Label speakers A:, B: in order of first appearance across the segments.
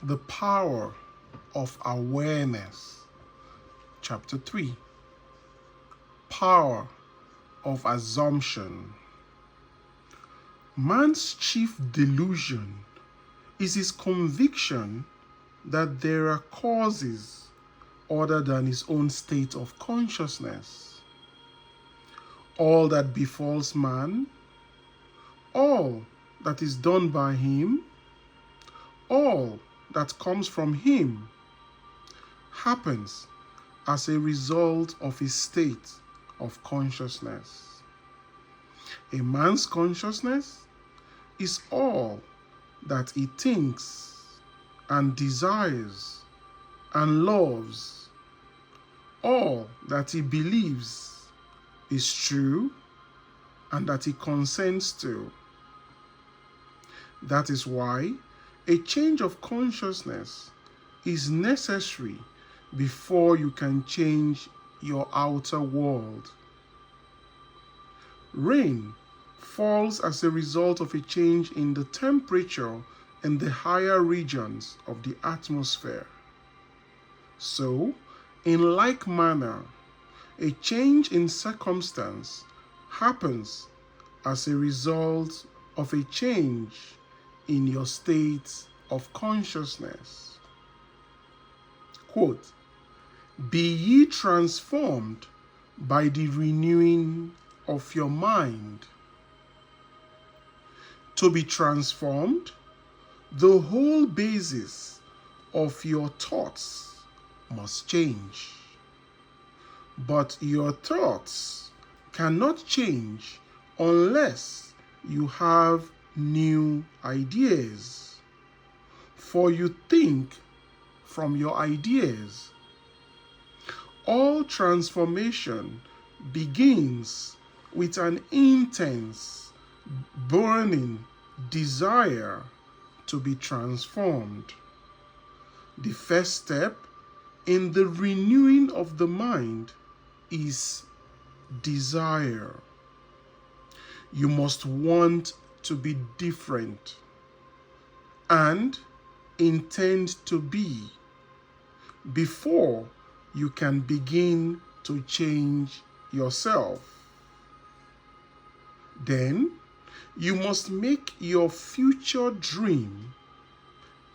A: The power of awareness. Chapter 3. Power of assumption. Man's chief delusion is his conviction that there are causes other than his own state of consciousness. All that befalls man, all that is done by him, all that comes from him happens as a result of his state of consciousness. A man's consciousness is all that he thinks and desires and loves. All that he believes is true and that he consents to. That is why a change of consciousness is necessary before you can change your outer world. Rain falls as a result of a change in the temperature in the higher regions of the atmosphere. So, in like manner, a change in circumstance happens as a result of a change in your state of consciousness. Quote, "Be ye transformed by the renewing of your mind." To be transformed, the whole basis of your thoughts must change. But your thoughts cannot change unless you have new ideas. For you think from your ideas. All transformation begins with an intense, burning desire to be transformed. The first step in the renewing of the mind is desire. You must want to be different and intend to be before you can begin to change yourself. Then you must make your future dream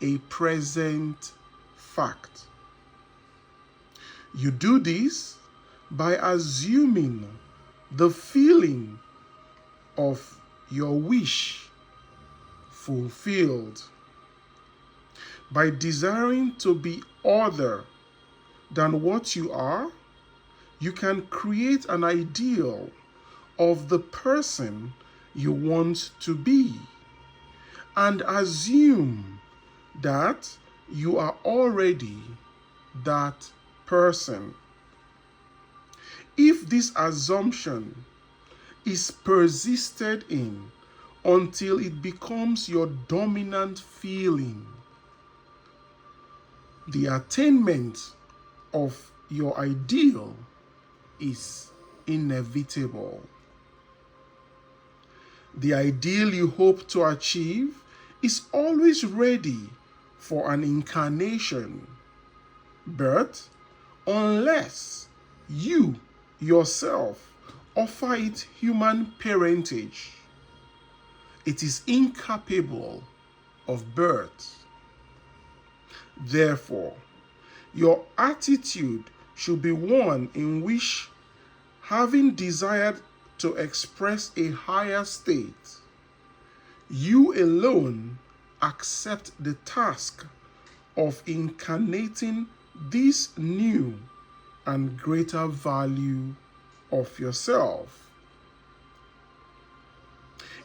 A: a present fact. You do this by assuming the feeling of your wish fulfilled. By desiring to be other than what you are, you can create an ideal of the person you want to be and assume that you are already that person. If this assumption is persisted in until it becomes your dominant feeling, the attainment of your ideal is inevitable. The ideal you hope to achieve is always ready for an incarnation, but unless you yourself offer it human parentage, it is incapable of birth. Therefore, your attitude should be one in which, having desired to express a higher state, you alone accept the task of incarnating this new and greater value of yourself.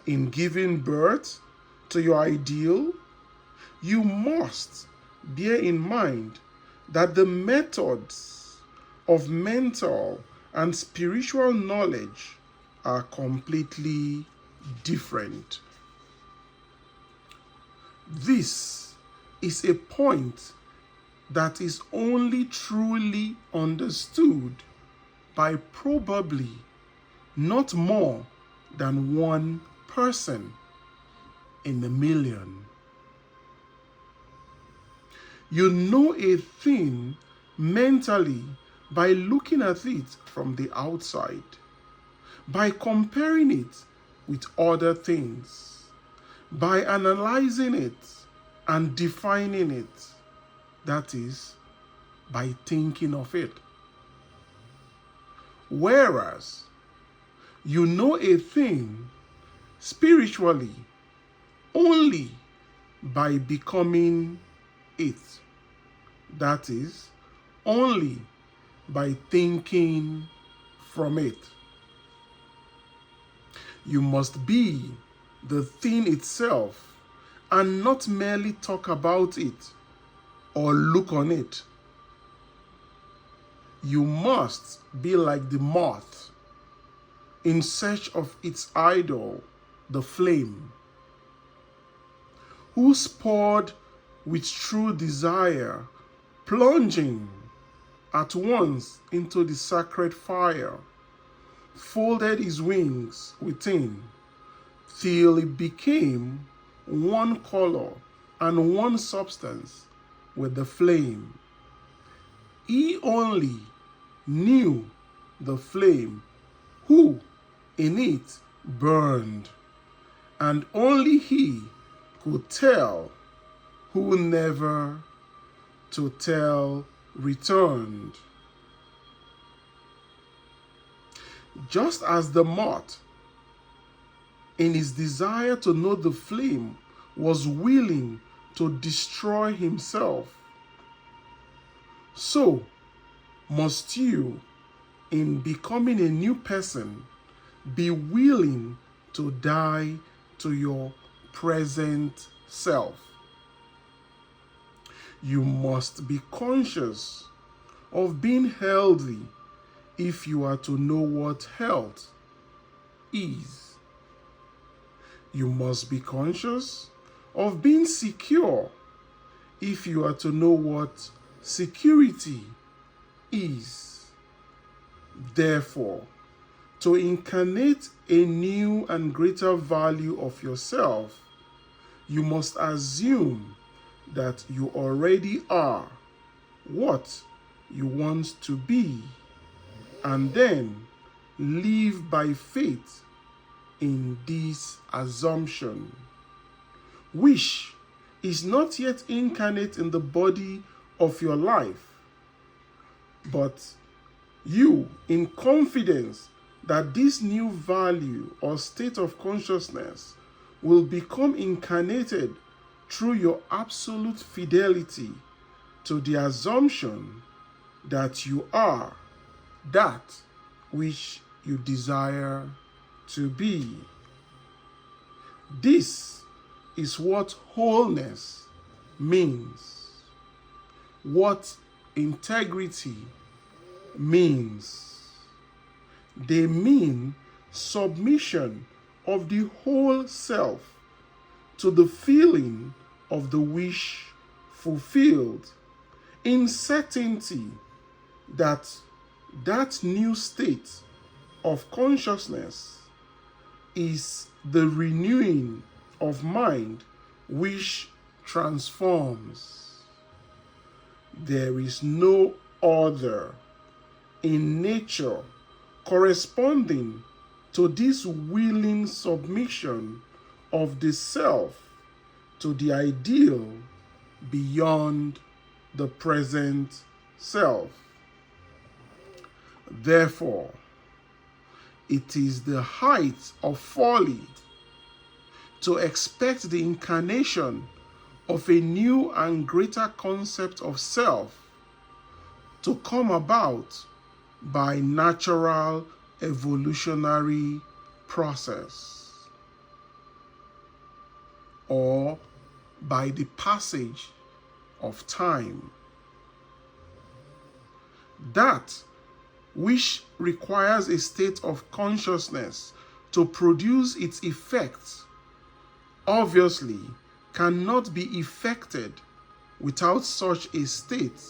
A: In giving birth to your ideal, you must bear in mind that the methods of mental and spiritual knowledge are completely different. This is a point that is only truly understood by probably not more than one person in a million. You know a thing mentally by looking at it from the outside, by comparing it with other things, by analyzing it and defining it. That is, by thinking of it. Whereas you know a thing spiritually only by becoming it. That is, only by thinking from it. You must be the thing itself and not merely talk about it or look on it. You must be like the moth in search of its idol, the flame, who poured with true desire, plunging at once into the sacred fire, folded his wings within, till it became one color and one substance with the flame. He only knew the flame who in it burned, and only he could tell who never to tell returned. Just as the moth, in his desire to know the flame, was willing to destroy himself, so must you, in becoming a new person, be willing to die to your present self. You must be conscious of being healthy if you are to know what health is. You must be conscious of being secure if you are to know what security is. Therefore, to incarnate a new and greater value of yourself, you must assume that you already are what you want to be, and then live by faith in this assumption, which is not yet incarnate in the body of your life, but you, in confidence that this new value or state of consciousness will become incarnated through your absolute fidelity to the assumption that you are that which you desire to be. This is what wholeness means, what integrity means. They mean submission of the whole self to the feeling of the wish fulfilled, in certainty that that new state of consciousness is the renewing of mind which transforms. There is no other in nature corresponding to this willing submission of the self to the ideal beyond the present self. Therefore, it is the height of folly to expect the incarnation of a new and greater concept of self to come about by natural evolutionary process or by the passage of time. That which requires a state of consciousness to produce its effects obviously cannot be effected without such a state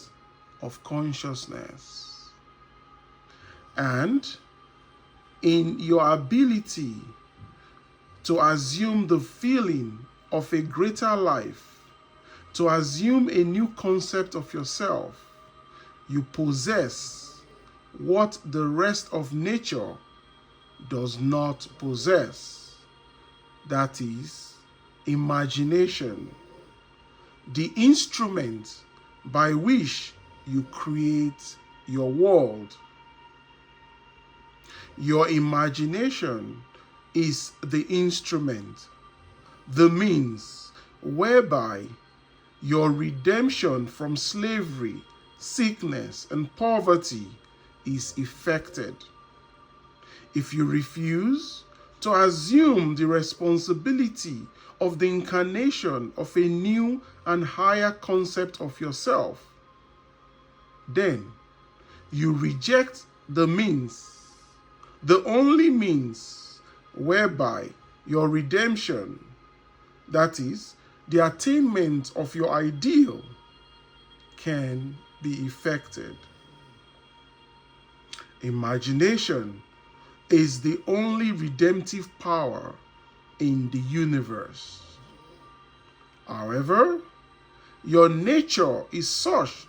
A: of consciousness. And in your ability to assume the feeling of a greater life, to assume a new concept of yourself, you possess what the rest of nature does not possess. That is, imagination, the instrument by which you create your world. Your imagination is the instrument, the means whereby your redemption from slavery, sickness, and poverty is effected. If you refuse to assume the responsibility of the incarnation of a new and higher concept of yourself, then you reject the means, the only means whereby your redemption, that is, the attainment of your ideal, can be effected. Imagination is the only redemptive power in the universe. However, your nature is such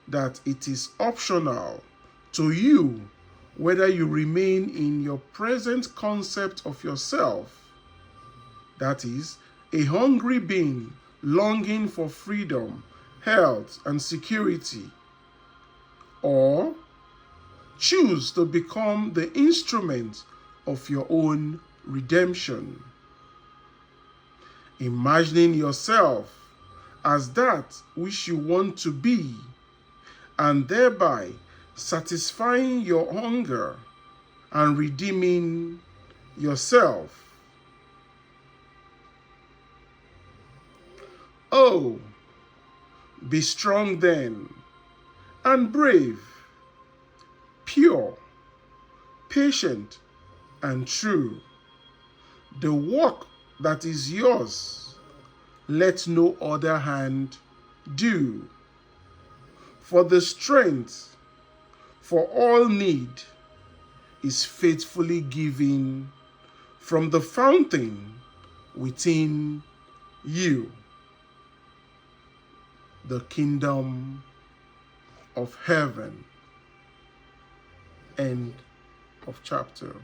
A: that it is optional to you whether you remain in your present concept of yourself, that is, a hungry being longing for freedom, health, and security, or choose to become the instrument of your own redemption. Imagining yourself as that which you want to be, and thereby satisfying your hunger and redeeming yourself. Oh, be strong then, and brave, pure, patient, and true. The work that is yours, let no other hand do. For the strength for all need is faithfully given from the fountain within you, the kingdom of heaven. End of chapter.